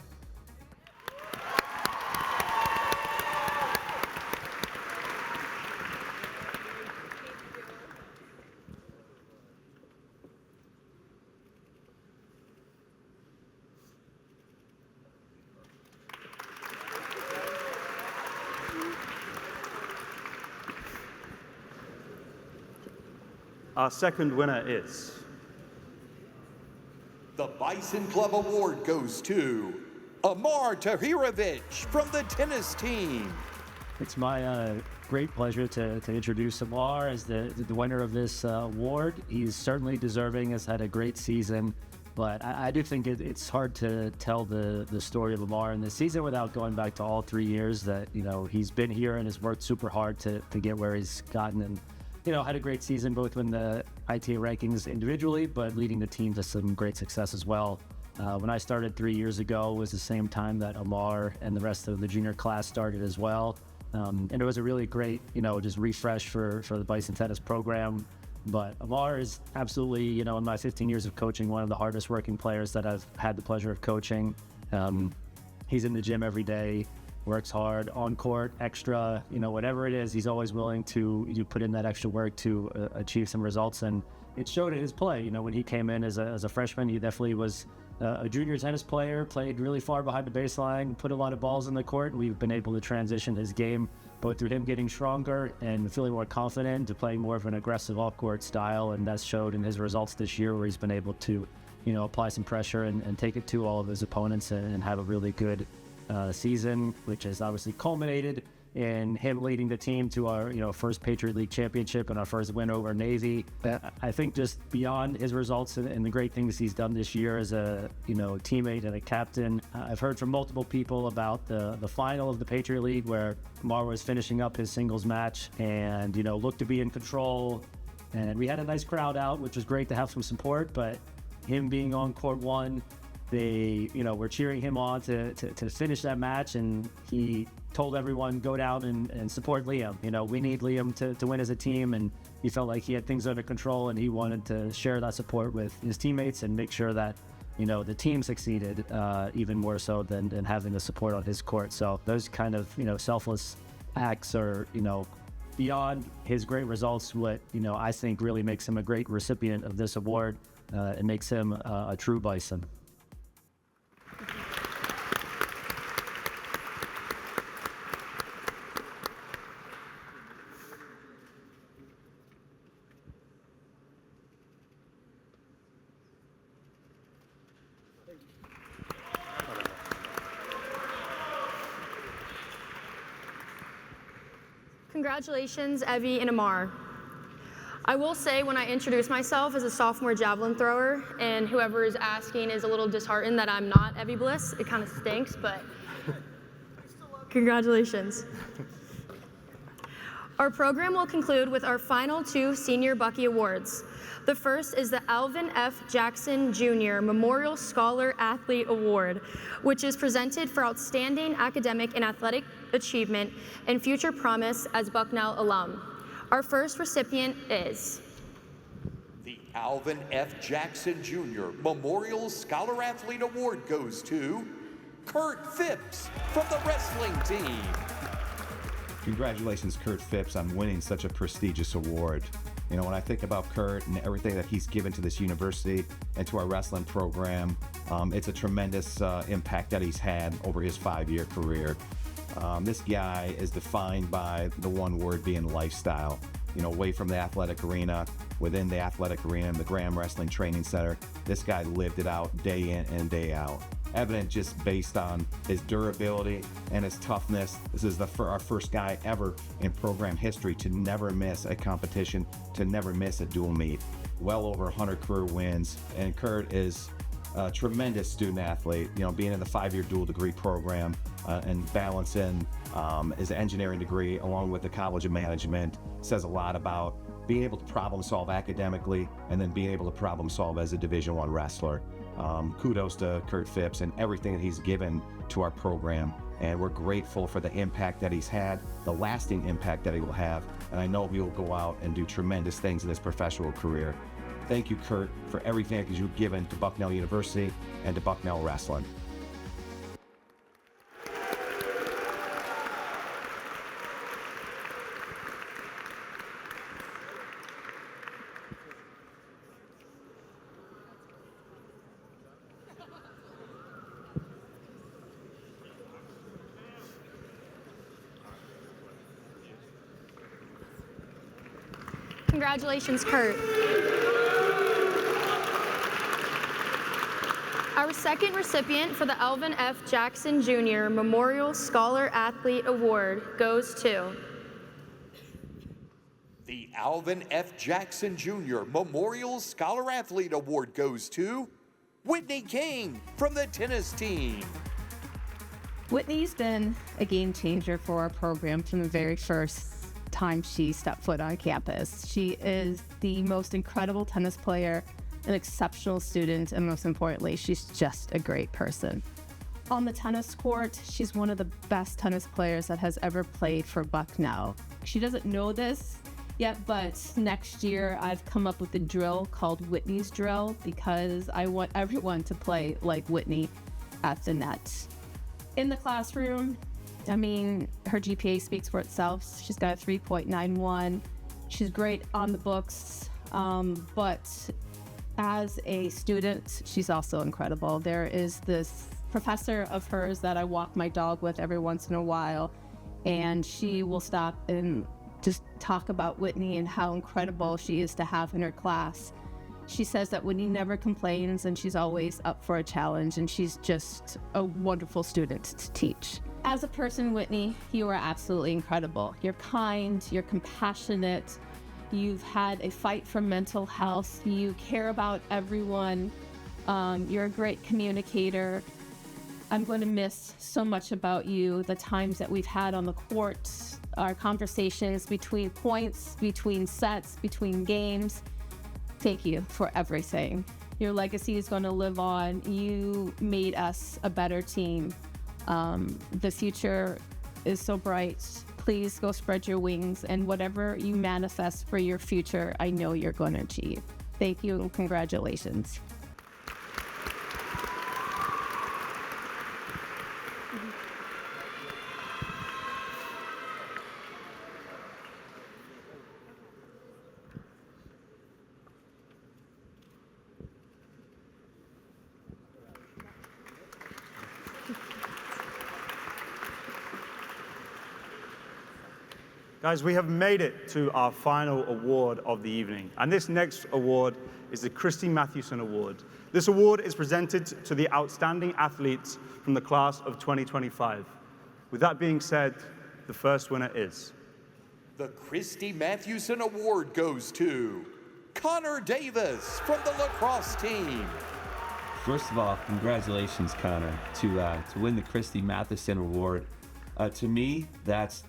Our second winner is... The Bison Club Award goes to Amar Tahirovic from the tennis team. It's my great pleasure to introduce Amar as the winner of this award. He's certainly deserving, has had a great season, but I do think it's hard to tell the story of Amar in this season without going back to all 3 years that, you know, he's been here and has worked super hard to get where he's gotten, and, you know, had a great season both in the ITA rankings individually, but leading the team to some great success as well. When I started 3 years ago was the same time that Amar and the rest of the junior class started as well. And it was a really great, you know, just refresh for the Bison tennis program. But Amar is absolutely, you know, in my 15 years of coaching, one of the hardest working players that I've had the pleasure of coaching. He's in the gym every day, works hard, on court, extra, you know, whatever it is, he's always willing to put in that extra work to achieve some results. And it showed in his play. You know, when he came in as a freshman, he definitely was a junior tennis player, played really far behind the baseline, put a lot of balls in the court. We've been able to transition his game both through him getting stronger and feeling more confident to playing more of an aggressive off-court style. And that's showed in his results this year, where he's been able to, you know, apply some pressure and take it to all of his opponents and have a really good season, which has obviously culminated in him leading the team to our, you know, first Patriot League championship and our first win over Navy. I think just beyond his results and the great things he's done this year as a, you know, teammate and a captain, I've heard from multiple people about the final of the Patriot League where Amar was finishing up his singles match and, you know, looked to be in control. And we had a nice crowd out, which was great to have some support, but him being on court one, they, you know, were cheering him on to finish that match, and he told everyone, go down and support Liam. You know, we need Liam to win as a team, and he felt like he had things under control, and he wanted to share that support with his teammates and make sure that, you know, the team succeeded even more so than having the support on his court. So those kind of, you know, selfless acts are, you know, beyond his great results, what, you know, I think really makes him a great recipient of this award. It makes him a true Bison. Congratulations, Evie and Amar. I will say, when I introduce myself as a sophomore javelin thrower, and whoever is asking is a little disheartened that I'm not Evie Bliss, it kind of stinks, but congratulations. Our program will conclude with our final two senior Bucky Awards. The first is the Alvin F. Jackson Jr. Memorial Scholar Athlete Award, which is presented for outstanding academic and athletic achievement and future promise as Bucknell alum. Our first recipient is the Alvin F. Jackson Jr. Memorial Scholar Athlete Award goes to Kurt Phipps from the wrestling team. Congratulations, Kurt Phipps, on winning such a prestigious award. You know, when I think about Kurt and everything that he's given to this university and to our wrestling program, it's a tremendous impact that he's had over his 5-year career. This guy is defined by the one word being lifestyle. You know, away from the athletic arena, within the athletic arena, the Graham Wrestling Training Center, this guy lived it out day in and day out. Evident just based on his durability and his toughness. This is our first guy ever in program history to never miss a competition, to never miss a dual meet. Well over 100 career wins, and Kurt is a tremendous student athlete. You know, being in the 5-year dual degree program and balancing his engineering degree along with the College of Management says a lot about being able to problem solve academically and then being able to problem solve as a Division I wrestler. Kudos to Kurt Phipps and everything that he's given to our program. And we're grateful for the impact that he's had, the lasting impact that he will have. And I know he will go out and do tremendous things in his professional career. Thank you, Kurt, for everything that you've given to Bucknell University and to Bucknell Wrestling. Congratulations, Kurt. Our second recipient for the Alvin F. Jackson Jr. Memorial Scholar Athlete Award goes to The Alvin F. Jackson Jr. Memorial Scholar Athlete Award goes to Whitney King from the tennis team. Whitney's been a game changer for our program from the very first time she stepped foot on campus. She is the most incredible tennis player, an exceptional student, and most importantly, she's just a great person. On the tennis court, she's one of the best tennis players that has ever played for Bucknell. She doesn't know this yet, but next year I've come up with a drill called Whitney's Drill because I want everyone to play like Whitney at the net. In the classroom, I mean, her GPA speaks for itself. She's got a 3.91. She's great on the books, but as a student, she's also incredible. There is this professor of hers that I walk my dog with every once in a while, and she will stop and just talk about Whitney and how incredible she is to have in her class. She says that Whitney never complains and she's always up for a challenge, and she's just a wonderful student to teach. As a person, Whitney, you are absolutely incredible. You're kind, you're compassionate, you've had a fight for mental health, you care about everyone, you're a great communicator. I'm going to miss so much about you, the times that we've had on the court, our conversations between points, between sets, between games. Thank you for everything. Your legacy is going to live on. You made us a better team. The future is so bright. Please go spread your wings, and whatever you manifest for your future, I know you're going to achieve. Thank you and congratulations. Guys, we have made it to our final award of the evening. And this next award is the Christy Mathewson Award. This award is presented to the outstanding athletes from the class of 2025. With that being said, the first winner is The Christy Mathewson Award goes to Connor Davis from the lacrosse team. First of all, congratulations, Connor, to win the Christy Mathewson Award. To me, that's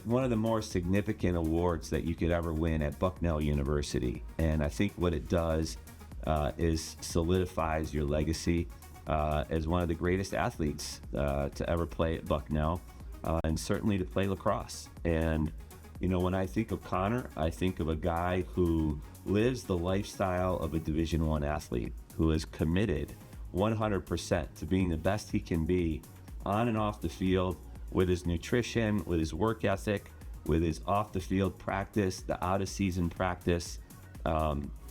one of the more significant awards that you could ever win at Bucknell University. And I think what it does is solidifies your legacy as one of the greatest athletes to ever play at Bucknell, and certainly to play lacrosse. And, you know, when I think of Connor, I think of a guy who lives the lifestyle of a Division I athlete, who is committed 100% to being the best he can be on and off the field, with his nutrition, with his work ethic, with his off-the-field practice, the out-of-season practice.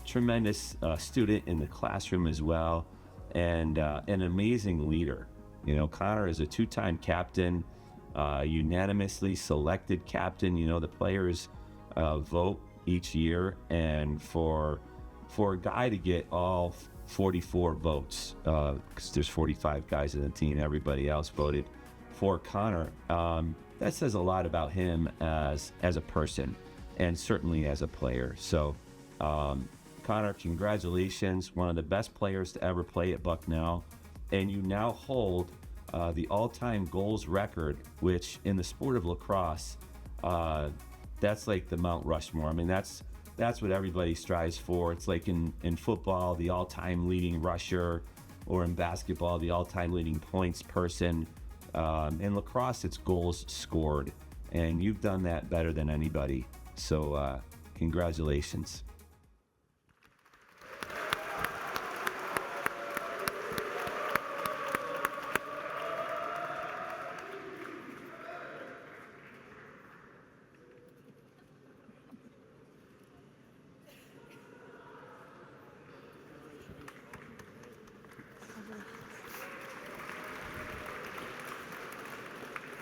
Tremendous student in the classroom as well, and an amazing leader. You know, Connor is a two-time captain, unanimously selected captain. You know, the players vote each year, and for a guy to get all 44 votes, because there's 45 guys in the team, everybody else voted for Connor, that says a lot about him as a person and certainly as a player. So Connor, congratulations, one of the best players to ever play at Bucknell, and you now hold the all-time goals record, which in the sport of lacrosse, that's like the Mount Rushmore. I mean, that's that's what everybody strives for. It's like in football, the all-time leading rusher, or in basketball, the all-time leading points person. In lacrosse, it's goals scored, and you've done that better than anybody. So congratulations.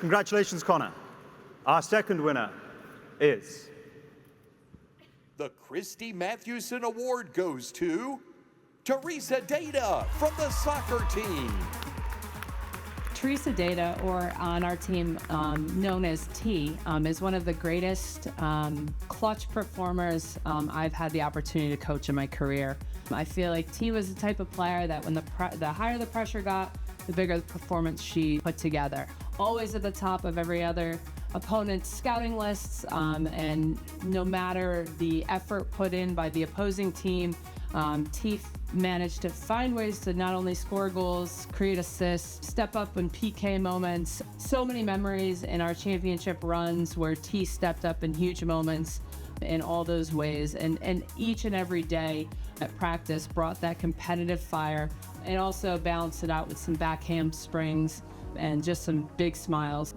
Congratulations, Connor. Our second winner is... The Christy Mathewson Award goes to Teresa Data from the soccer team. Teresa Data, or on our team known as T, is one of the greatest clutch performers I've had the opportunity to coach in my career. I feel like T was the type of player that when the higher the pressure got, the bigger the performance she put together. Always at the top of every other opponent's scouting lists, and no matter the effort put in by the opposing team, T managed to find ways to not only score goals, create assists, step up in PK moments. So many memories in our championship runs where T stepped up in huge moments in all those ways, and each and every day at practice brought that competitive fire and also balanced it out with some back handsprings and just some big smiles.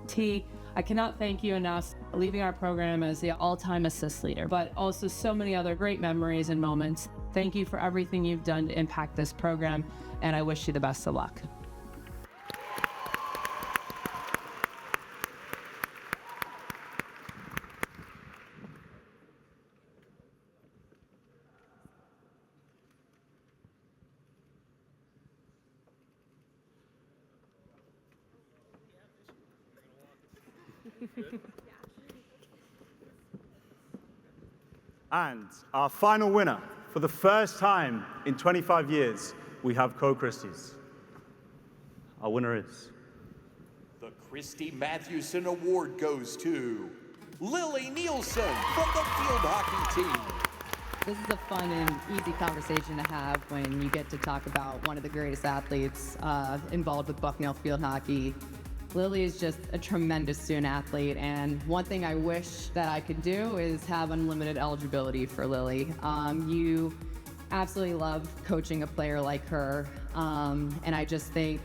T, I cannot thank you enough leaving our program as the all-time assist leader, but also so many other great memories and moments. Thank you for everything you've done to impact this program, and I wish you the best of luck. And our final winner, for the first time in 25 years, we have co-Christies. Our winner is... The Christy Mathewson Award goes to Lily Nielsen from the field hockey team. This is a fun and easy conversation to have when you get to talk about one of the greatest athletes involved with Bucknell field hockey. Lily is just a tremendous student athlete, and one thing I wish that I could do is have unlimited eligibility for Lily. You absolutely love coaching a player like her, and I just think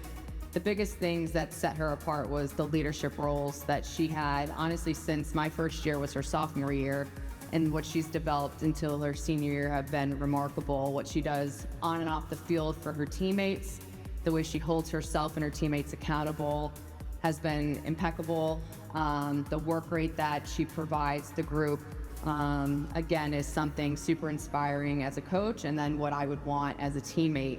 the biggest things that set her apart was the leadership roles that she had, honestly, since my first year was her sophomore year, and what she's developed until her senior year have been remarkable. What she does on and off the field for her teammates, the way she holds herself and her teammates accountable has been impeccable. The work rate that she provides the group, again, is something super inspiring as a coach, and then what I would want as a teammate.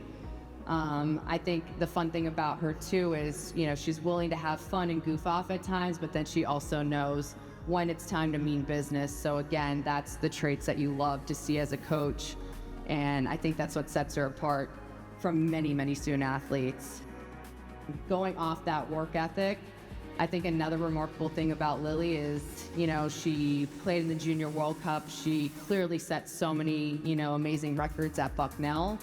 I think the fun thing about her too is, you know, she's willing to have fun and goof off at times, but then she also knows when it's time to mean business. So again, that's the traits that you love to see as a coach, and I think that's what sets her apart from many, many student athletes. Going off that work ethic, I think another remarkable thing about Lily is, you know, she played in the Junior World Cup. She clearly set so many, you know, amazing records at Bucknell,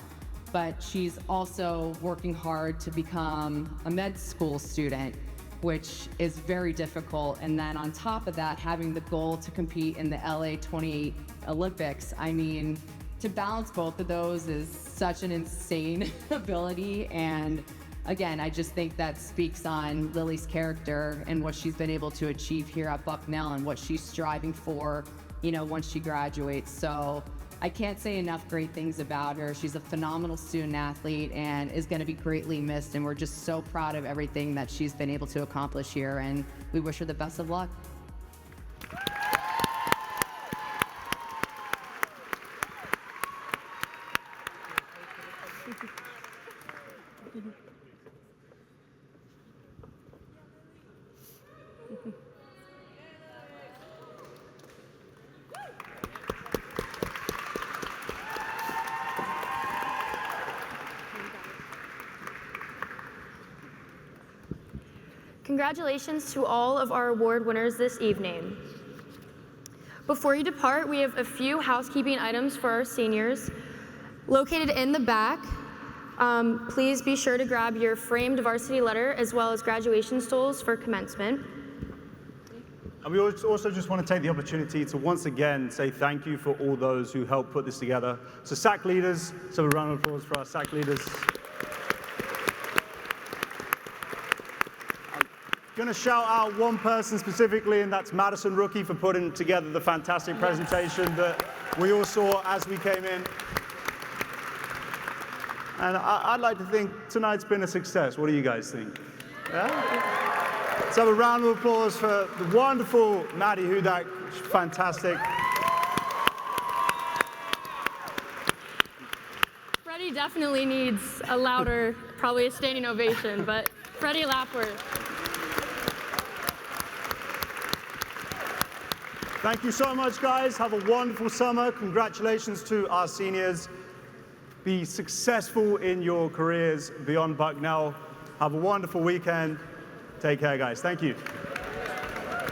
but she's also working hard to become a med school student, which is very difficult. And then on top of that, having the goal to compete in the LA 28 Olympics. I mean, to balance both of those is such an insane ability, and again, I just think that speaks on Lily's character and what she's been able to achieve here at Bucknell and what she's striving for, you know, once she graduates. So I can't say enough great things about her. She's a phenomenal student athlete and is going to be greatly missed, and we're just so proud of everything that she's been able to accomplish here, and we wish her the best of luck. Congratulations to all of our award winners this evening. Before you depart, we have a few housekeeping items for our seniors. Located in the back, please be sure to grab your framed varsity letter as well as graduation stools for commencement. And we also just want to take the opportunity to once again say thank you for all those who helped put this together. So SAC leaders, so a round of applause for our SAC leaders. I'm going to shout out one person specifically, and that's Madison Rookie, for putting together the fantastic presentation that we all saw as we came in. And I'd like to think tonight's been a success. What do you guys think? Yeah? Let's have a round of applause for the wonderful Maddie Hudak. Fantastic. Freddie definitely needs a louder, probably a standing ovation, but Freddie Lapworth. Thank you so much, guys. Have a wonderful summer. Congratulations to our seniors. Be successful in your careers beyond Bucknell. Have a wonderful weekend. Take care, guys. Thank you.